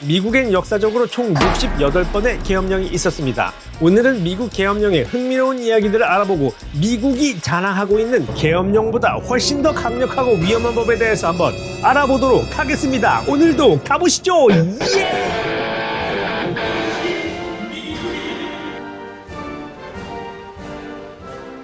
미국엔 역사적으로 총 68번의 계엄령이 있었습니다. 오늘은 미국 계엄령의 흥미로운 이야기들을 알아보고 미국이 자랑하고 있는 계엄령보다 훨씬 더 강력하고 위험한 법에 대해서 한번 알아보도록 하겠습니다. 오늘도 가보시죠. 예!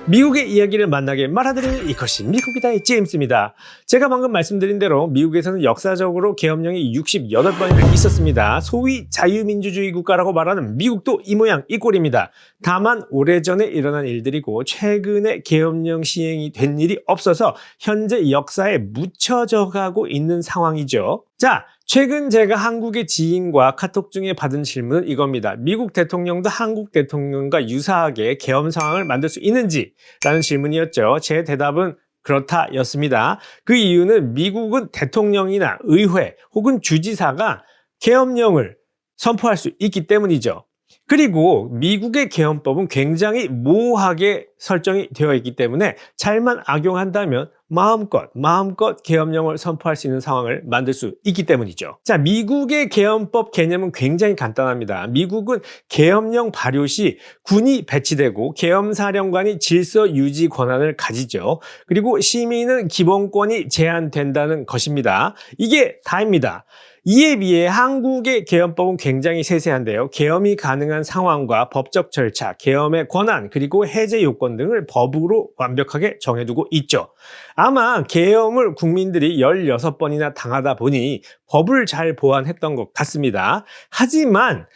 미국의 이야기를 만나게 말아드리는 이것이 미국이다의 제임스입니다. 제가 방금 말씀드린 대로 미국에서는 역사적으로 계엄령이 68번이나 있었습니다. 소위 자유민주주의 국가라고 말하는 미국도 이 모양 이 꼴입니다. 다만 오래전에 일어난 일들이고 최근에 계엄령 시행이 된 일이 없어서 현재 역사에 묻혀져 가고 있는 상황이죠. 자, 최근 제가 한국의 지인과 카톡 중에 받은 질문은 이겁니다. 미국 대통령도 한국 대통령과 유사하게 계엄 상황을 만들 수 있는지? 라는 질문이었죠. 제 대답은 그렇다 였습니다. 그 이유는 미국은 대통령이나 의회 혹은 주지사가 계엄령을 선포할 수 있기 때문이죠. 그리고 미국의 계엄법은 굉장히 모호하게 설정이 되어 있기 때문에 잘만 악용한다면 마음껏 계엄령을 선포할 수 있는 상황을 만들 수 있기 때문이죠. 자, 미국의 계엄법 개념은 굉장히 간단합니다. 미국은 계엄령 발효 시 군이 배치되고 계엄사령관이 질서 유지 권한을 가지죠. 그리고 시민은 기본권이 제한된다는 것입니다. 이게 다입니다. 이에 비해 한국의 계엄법은 굉장히 세세한데요. 계엄이 가능한 상황과 법적 절차, 계엄의 권한, 그리고 해제 요건 등을 법으로 완벽하게 정해두고 있죠. 아마 계엄을 국민들이 16번이나 당하다 보니 법을 잘 보완했던 것 같습니다. 하지만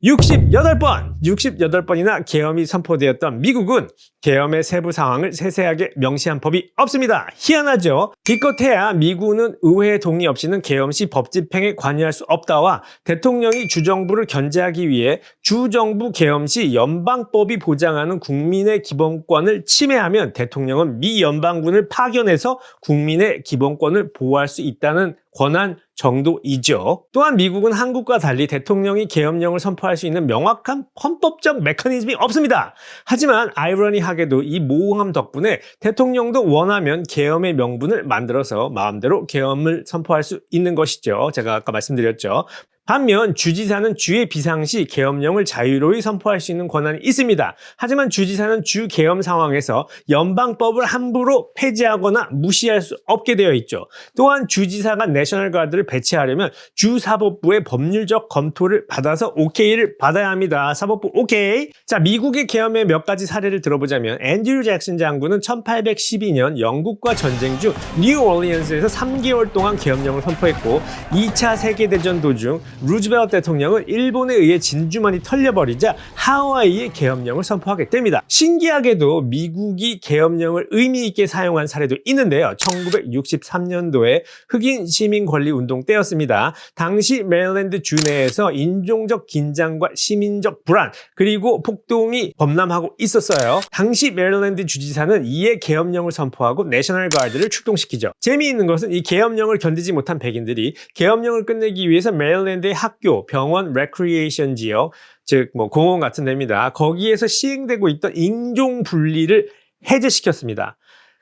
68번이나 계엄이 선포되었던 미국은 계엄의 세부 상황을 세세하게 명시한 법이 없습니다. 희한하죠? 기껏해야 미국은 의회 동의 없이는 계엄 시 법 집행에 관여할 수 없다와 대통령이 주정부를 견제하기 위해 주정부 계엄 시 연방법이 보장하는 국민의 기본권을 침해하면 대통령은 미 연방군을 파견해서 국민의 기본권을 보호할 수 있다는 권한 정도이죠. 또한 미국은 한국과 달리 대통령이 계엄령을 선포할 수 있는 명확한 헌법적 메커니즘이 없습니다. 하지만 아이러니하게도 이 모호함 덕분에 대통령도 원하면 계엄의 명분을 만들어서 마음대로 계엄을 선포할 수 있는 것이죠. 제가 아까 말씀드렸죠. 반면 주지사는 주의 비상시 계엄령을 자유로이 선포할 수 있는 권한이 있습니다. 하지만 주지사는 주 계엄 상황에서 연방법을 함부로 폐지하거나 무시할 수 없게 되어 있죠. 또한 주지사가 내셔널 가드를 배치하려면 주사법부의 법률적 검토를 받아서 오케이를 받아야 합니다. 사법부 오케이. 자, 미국의 계엄의 몇 가지 사례를 들어보자면 앤드류 잭슨 장군은 1812년 영국과 전쟁 중 뉴올리언스에서 3개월 동안 계엄령을 선포했고 2차 세계대전 도중 루즈벨트 대통령은 일본에 의해 진주만이 털려버리자 하와이에 계엄령을 선포하게 됩니다. 신기하게도 미국이 계엄령을 의미 있게 사용한 사례도 있는데요. 1963년도에 흑인 시민 권리 운동 때였습니다. 당시 메릴랜드 주 내에서 인종적 긴장과 시민적 불안 그리고 폭동이 범람하고 있었어요. 당시 메릴랜드 주지사는 이에 계엄령을 선포하고 내셔널 가드를 출동시키죠. 재미있는 것은 이 계엄령을 견디지 못한 백인들이 계엄령을 끝내기 위해서 메릴랜드 학교, 병원, 레크리에이션 지역, 즉 공원 같은 데입니다. 거기에서 시행되고 있던 인종 분리를 해제시켰습니다.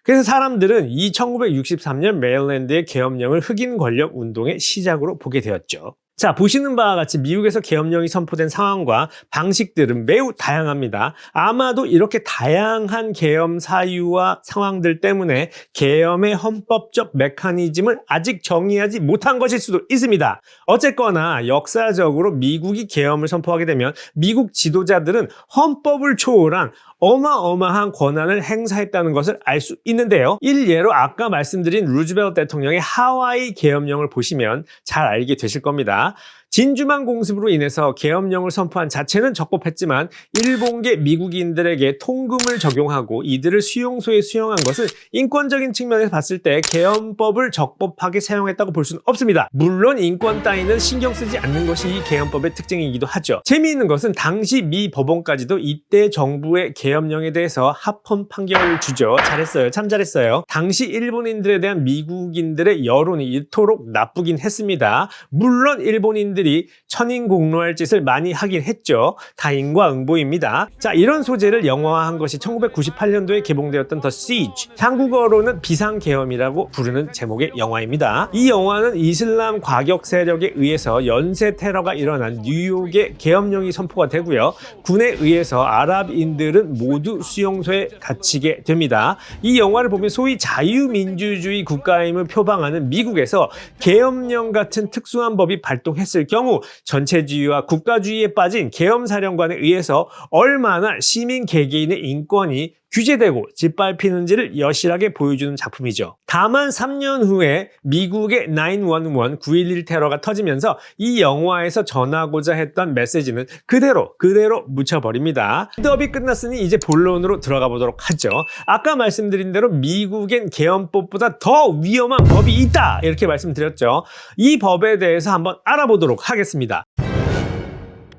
그래서 사람들은 이 1963년 메릴랜드의 계엄령을 흑인 권력 운동의 시작으로 보게 되었죠. 자, 보시는 바와 같이 미국에서 계엄령이 선포된 상황과 방식들은 매우 다양합니다. 아마도 이렇게 다양한 계엄 사유와 상황들 때문에 계엄의 헌법적 메커니즘을 아직 정의하지 못한 것일 수도 있습니다. 어쨌거나 역사적으로 미국이 계엄을 선포하게 되면 미국 지도자들은 헌법을 초월한 어마어마한 권한을 행사했다는 것을 알 수 있는데요. 일예로 아까 말씀드린 루즈벨트 대통령의 하와이 계엄령을 보시면 잘 알게 되실 겁니다. 진주만 공습으로 인해서 계엄령을 선포한 자체는 적법했지만 일본계 미국인들에게 통금을 적용하고 이들을 수용소에 수용한 것은 인권적인 측면에서 봤을 때 계엄법을 적법하게 사용했다고 볼 수는 없습니다. 물론 인권 따위는 신경 쓰지 않는 것이 이 계엄법의 특징이기도 하죠. 재미있는 것은 당시 미 법원까지도 이때 정부의 계엄령에 대해서 합헌 판결을 주죠. 잘했어요. 참 잘했어요. 당시 일본인들에 대한 미국인들의 여론이 이토록 나쁘긴 했습니다. 물론 일본인들이 사람들이 천인공노할 짓을 많이 하긴 했죠. 다인과 응보입니다. 자, 이런 소재를 영화화한 것이 1998년도에 개봉되었던 The Siege, 한국어로는 비상계엄이라고 부르는 제목의 영화입니다. 이 영화는 이슬람 과격 세력에 의해서 연쇄 테러가 일어난 뉴욕의 계엄령이 선포가 되고요. 군에 의해서 아랍인들은 모두 수용소에 갇히게 됩니다. 이 영화를 보면 소위 자유민주주의 국가임을 표방하는 미국에서 계엄령 같은 특수한 법이 발동했을 경우 전체주의와 국가주의에 빠진 계엄사령관에 의해서 얼마나 시민 개개인의 인권이 규제되고 짓밟히는지를 여실하게 보여주는 작품이죠. 다만 3년 후에 미국의 911 9.11 테러가 터지면서 이 영화에서 전하고자 했던 메시지는 그대로 묻혀버립니다. 빌드업이 끝났으니 이제 본론으로 들어가 보도록 하죠. 아까 말씀드린 대로 미국엔 계엄법보다 더 위험한 법이 있다, 이렇게 말씀드렸죠. 이 법에 대해서 한번 알아보도록 하겠습니다.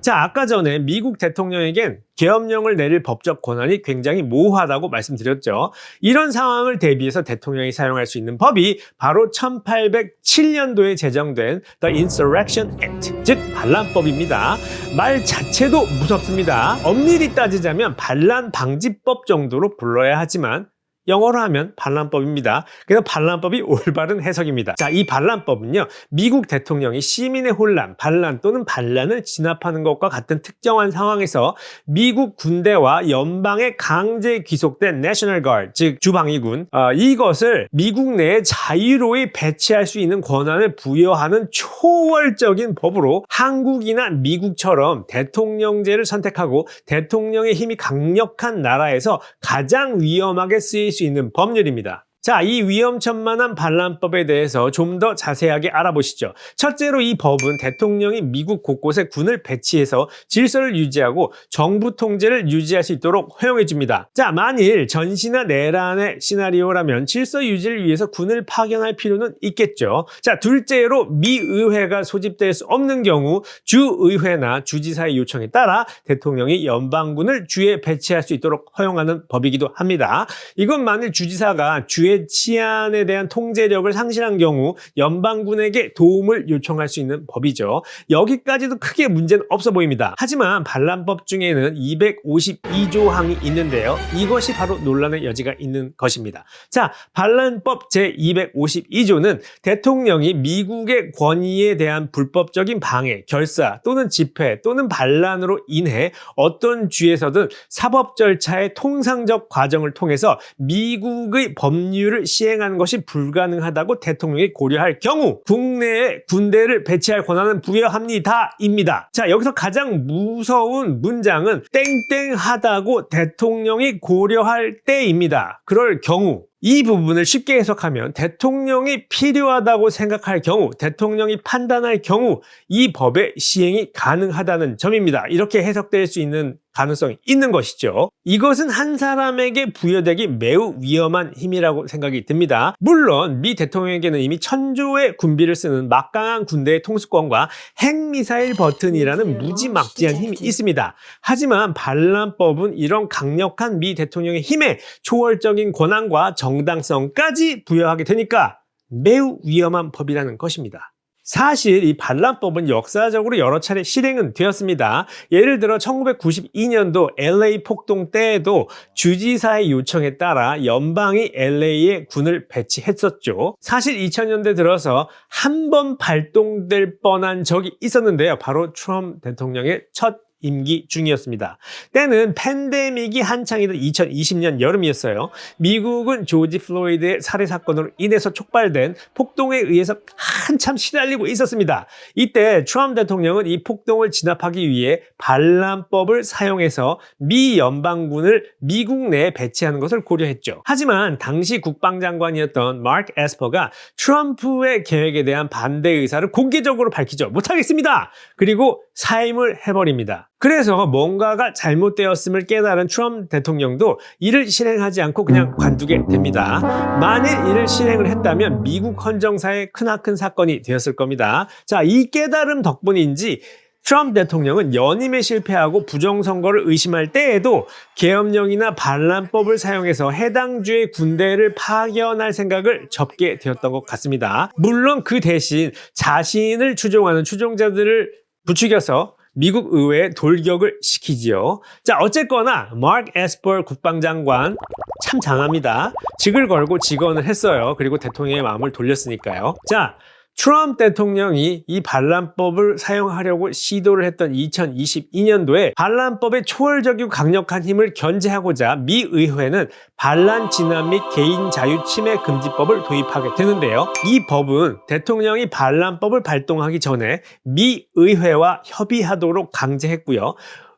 자, 아까 전에 미국 대통령에겐 계엄령을 내릴 법적 권한이 굉장히 모호하다고 말씀드렸죠. 이런 상황을 대비해서 대통령이 사용할 수 있는 법이 바로 1807년도에 제정된 The Insurrection Act, 즉 반란법입니다. 말 자체도 무섭습니다. 엄밀히 따지자면 반란 방지법 정도로 불러야 하지만 영어로 하면 반란법입니다. 그래서 반란법이 올바른 해석입니다. 자, 이 반란법은요, 미국 대통령이 시민의 혼란, 반란 또는 반란을 진압하는 것과 같은 특정한 상황에서 미국 군대와 연방에 강제 귀속된 내셔널 가드, 즉 주방위군, 이것을 미국 내에 자유로이 배치할 수 있는 권한을 부여하는 초월적인 법으로 한국이나 미국처럼 대통령제를 선택하고 대통령의 힘이 강력한 나라에서 가장 위험하게 쓰일 수 있는 법률입니다. 자, 이 위험천만한 반란법에 대해서 좀 더 자세하게 알아보시죠. 첫째로 이 법은 대통령이 미국 곳곳에 군을 배치해서 질서를 유지하고 정부 통제를 유지할 수 있도록 허용해 줍니다. 자, 만일 전시나 내란의 시나리오라면 질서 유지를 위해서 군을 파견할 필요는 있겠죠. 자, 둘째로 미 의회가 소집될 수 없는 경우 주의회나 주지사의 요청에 따라 대통령이 연방군을 주에 배치할 수 있도록 허용하는 법이기도 합니다. 이건 만일 주지사가 주의 치안에 대한 통제력을 상실한 경우 연방군에게 도움을 요청할 수 있는 법이죠. 여기까지도 크게 문제는 없어 보입니다. 하지만 반란법 중에는 252조 항이 있는데요. 이것이 바로 논란의 여지가 있는 것입니다. 자, 반란법 제252조는 대통령이 미국의 권위에 대한 불법적인 방해, 결사 또는 집회 또는 반란으로 인해 어떤 주에서든 사법 절차의 통상적 과정을 통해서 미국의 법률을 시행하는 것이 불가능하다고 대통령이 고려할 경우 국내에 군대를 배치할 권한은 부여합니다. 입니다. 자, 여기서 가장 무서운 문장은 땡땡하다고 대통령이 고려할 때입니다. 그럴 경우, 이 부분을 쉽게 해석하면 대통령이 필요하다고 생각할 경우, 대통령이 판단할 경우 이 법의 시행이 가능하다는 점입니다. 이렇게 해석될 수 있는 가능성이 있는 것이죠. 이것은 한 사람에게 부여되기 매우 위험한 힘이라고 생각이 듭니다. 물론 미 대통령에게는 이미 천조의 군비를 쓰는 막강한 군대의 통수권과 핵미사일 버튼이라는 무지막지한 힘이 있습니다. 하지만 반란법은 이런 강력한 미 대통령의 힘에 초월적인 권한과 정당성까지 부여하게 되니까 매우 위험한 법이라는 것입니다. 사실 이 반란법은 역사적으로 여러 차례 실행은 되었습니다. 예를 들어 1992년도 LA 폭동 때에도 주지사의 요청에 따라 연방이 LA에 군을 배치했었죠. 사실 2000년대 들어서 한 번 발동될 뻔한 적이 있었는데요. 바로 트럼프 대통령의 첫 임기 중이었습니다. 때는 팬데믹이 한창이던 2020년 여름이었어요. 미국은 조지 플로이드의 살해 사건으로 인해서 촉발된 폭동에 의해서 한참 시달리고 있었습니다. 이때 트럼프 대통령은 이 폭동을 진압하기 위해 반란법을 사용해서 미 연방군을 미국 내에 배치하는 것을 고려했죠. 하지만 당시 국방장관이었던 마크 에스퍼가 트럼프의 계획에 대한 반대 의사를 공개적으로 밝히죠. 못하겠습니다. 그리고 사임을 해버립니다. 그래서 뭔가가 잘못되었음을 깨달은 트럼프 대통령도 이를 실행하지 않고 그냥 관두게 됩니다. 만일 이를 실행을 했다면 미국 헌정사에 크나큰 사건이 되었을 겁니다. 자, 이 깨달음 덕분인지 트럼프 대통령은 연임에 실패하고 부정선거를 의심할 때에도 계엄령이나 반란법을 사용해서 해당 주의 군대를 파견할 생각을 접게 되었던 것 같습니다. 물론 그 대신 자신을 추종하는 추종자들을 부추겨서 미국 의회에 돌격을 시키지요. 자, 어쨌거나 마크 에스퍼 국방장관 참 장합니다. 직을 걸고 직언을 했어요. 그리고 대통령의 마음을 돌렸으니까요. 자, 트럼프 대통령이 이 반란법을 사용하려고 시도를 했던 2022년도에 반란법의 초월적이고 강력한 힘을 견제하고자 미 의회는 반란 진압 및 개인 자유 침해 금지법을 도입하게 되는데요. 이 법은 대통령이 반란법을 발동하기 전에 미 의회와 협의하도록 강제했고요.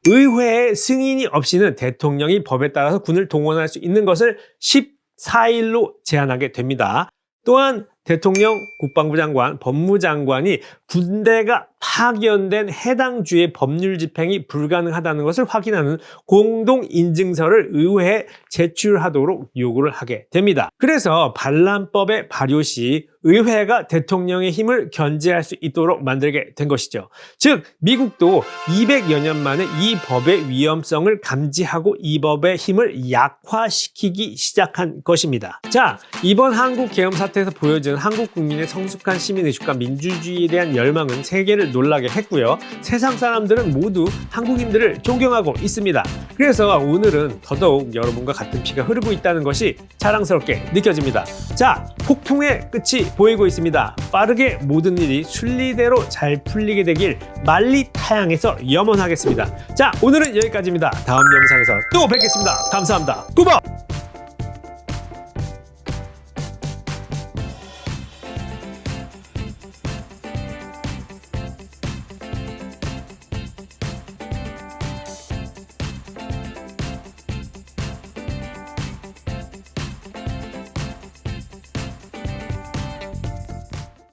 의회의 승인이 없이는 대통령이 법에 따라서 군을 동원할 수 있는 것을 14일로 제한하게 됩니다. 또한 대통령, 국방부 장관, 법무장관이 군대가 파견된 해당 주의 법률 집행이 불가능하다는 것을 확인하는 공동인증서를 의회에 제출하도록 요구를 하게 됩니다. 그래서 반란법의 발효 시 의회가 대통령의 힘을 견제할 수 있도록 만들게 된 것이죠. 즉, 미국도 200여 년 만에 이 법의 위험성을 감지하고 이 법의 힘을 약화시키기 시작한 것입니다. 자, 이번 한국 계엄 사태에서 보여준 한국 국민의 성숙한 시민의식과 민주주의에 대한 열망은 세계를 놀라게 했고요. 세상 사람들은 모두 한국인들을 존경하고 있습니다. 그래서 오늘은 더더욱 여러분과 같은 피가 흐르고 있다는 것이 자랑스럽게 느껴집니다. 자, 폭풍의 끝이 보이고 있습니다. 빠르게 모든 일이 순리대로 잘 풀리게 되길 만리타양에서 염원하겠습니다. 자, 오늘은 여기까지입니다. 다음 영상에서 또 뵙겠습니다. 감사합니다. 꾸벅!